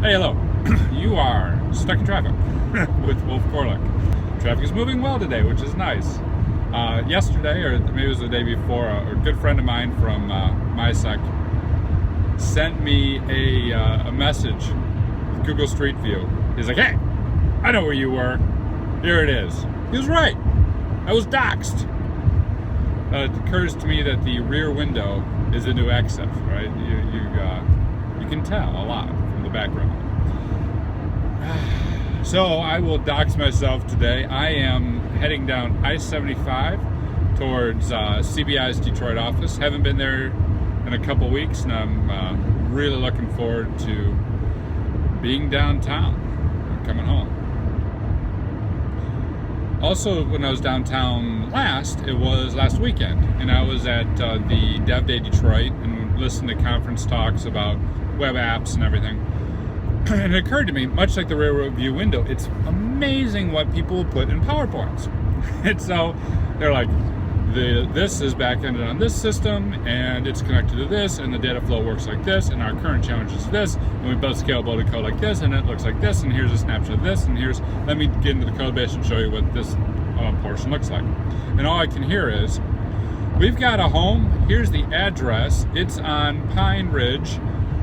Hey, hello. You are stuck in traffic with Wolf Corlick. Traffic is moving well today, which is nice. Yesterday, or maybe it was the day before, a good friend of mine from MySec sent me a message with Google Street View. He's like, hey, I know where you were. Here it is. He was right. I was doxxed. It occurs to me that the rear window is a new exif, right? You can tell a lot from the background. So I will dox myself today. I am heading down I-75 towards CBI's Detroit office. Haven't been there in a couple weeks, and I'm really looking forward to being downtown and coming home. Also, when I was downtown it was last weekend, and I was at the Dev Day Detroit and listened to conference talks about web apps and everything. And it occurred to me, much like the rear view window, it's amazing what people will put in PowerPoints. And so they're like, this is back-ended on this system, and it's connected to this, and the data flow works like this, and our current challenge is this, and we build scalability code like this, and it looks like this, and here's a snapshot of this, and let me get into the code base and show you what this portion looks like. And all I can hear is, we've got a home, here's the address, it's on Pine Ridge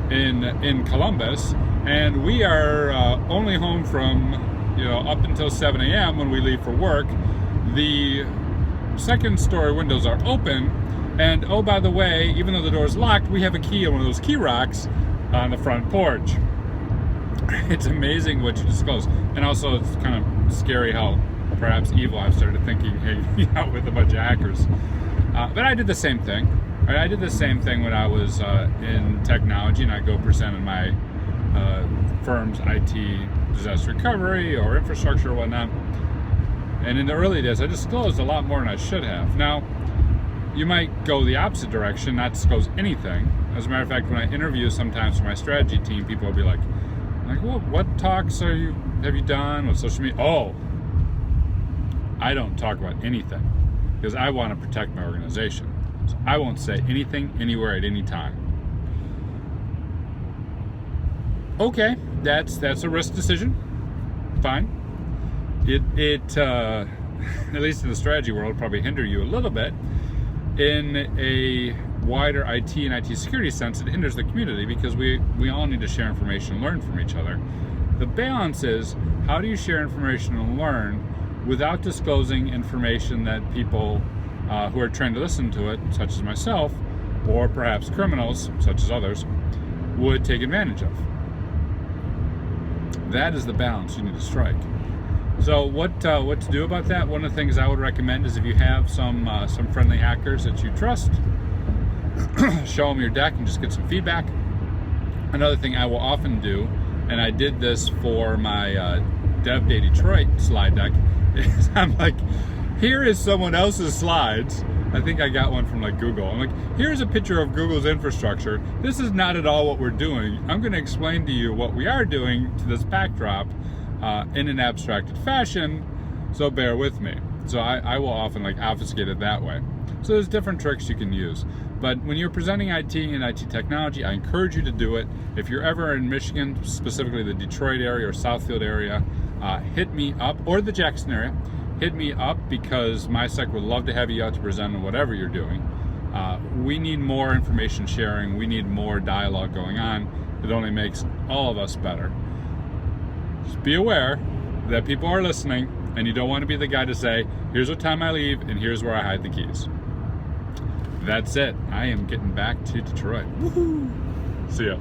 in Columbus, and we are only home from up until 7 a.m. when we leave for work. The second story windows are open, and oh, by the way, even though the door is locked, we have a key on one of those key rocks on the front porch. It's amazing what you disclose. And also it's kind of scary how perhaps evil I've started thinking, hanging out with a bunch of hackers. But I did the same thing. Right? I did the same thing when I was in technology, and I go present in my firm's IT disaster recovery or infrastructure or whatnot. And in the early days, I disclosed a lot more than I should have. Now, you might go the opposite direction, not disclose anything. As a matter of fact, when I interview sometimes for my strategy team, people will be like, well, what talks have you done with social media? Oh, I don't talk about anything because I want to protect my organization. So I won't say anything, anywhere, at any time. Okay, that's a risk decision. Fine. It at least in the strategy world, probably hinder you a little bit. In a wider IT and IT security sense, it hinders the community because we all need to share information and learn from each other. The balance is, how do you share information and learn without disclosing information that people who are trained to listen to it, such as myself, or perhaps criminals, such as others, would take advantage of? That is the balance you need to strike. So what to do about that? One of the things I would recommend is if you have some friendly hackers that you trust, show them your deck and just get some feedback. Another thing I will often do, and I did this for my Dev Day Detroit slide deck, is I'm like, here is someone else's slides. I think I got one from like Google. I'm like, here's a picture of Google's infrastructure. This is not at all what we're doing. I'm going to explain to you what we are doing to this backdrop in an abstracted fashion, so bear with me. So I will often like obfuscate it that way. So there's different tricks you can use. But when you're presenting IT and IT technology, I encourage you to do it. If you're ever in Michigan, specifically the Detroit area or Southfield area, hit me up, or the Jackson area. Hit me up because MySec would love to have you out to present on whatever you're doing. We need more information sharing. We need more dialogue going on. It only makes all of us better. Just be aware that people are listening, and you don't want to be the guy to say, here's what time I leave, and here's where I hide the keys. That's it. I am getting back to Detroit. Woohoo! See ya.